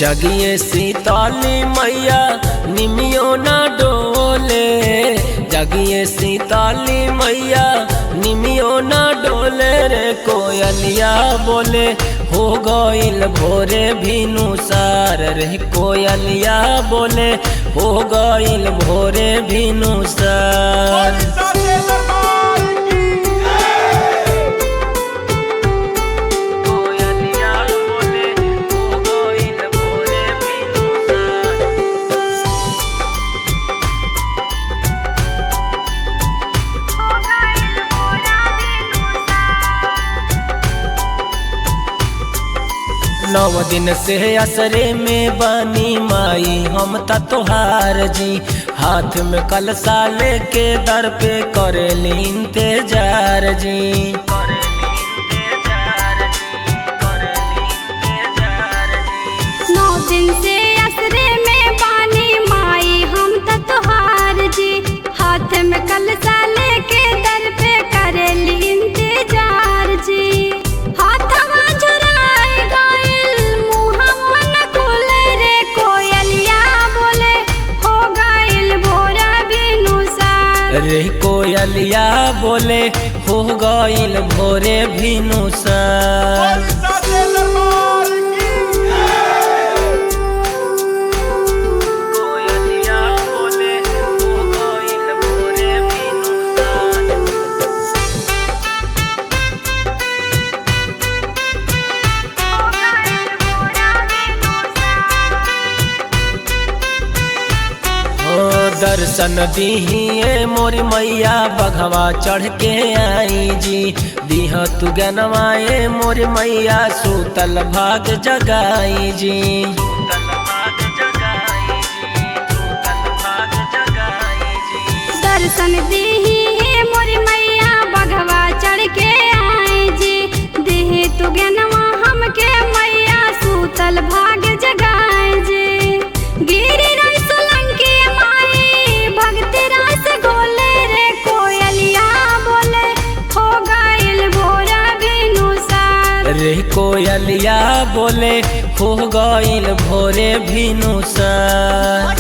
जगिए सीताली मैया निमियो ना डोले, जगिए सीताली मैया निमियो ना डोले रे कोयलिया बोले हो गईल भोरे भिनुसार रे कोयलिया बोले हो गईल भोरे भिनुसार। नौ दिन से असरे में बनी माई हम तोहार जी, हाथ में कलसा लेके दर पे करेली इंतजार जी। 9 दिन से असरे में बनी माई हम तोहार जी, हाथ में कलसा लेके दर पे करेली इंतजार जी। रे कोयलिया बोले हो गईल भोरे भिनुसार। दर्शन दीहिए मोरी मैया बघवा चढ़ के आई जी, दीह तू गनवाए मोरी मैया सूतल भाग जगाई जी। दर्शन दीहिए मोरी मैया बघवा चढ़ के आई जी, दीह तू गनवा हमके मैया सूतल भाग जगाई जी। रे कोयलिया बोले हो गईल भोरे भिनुसार।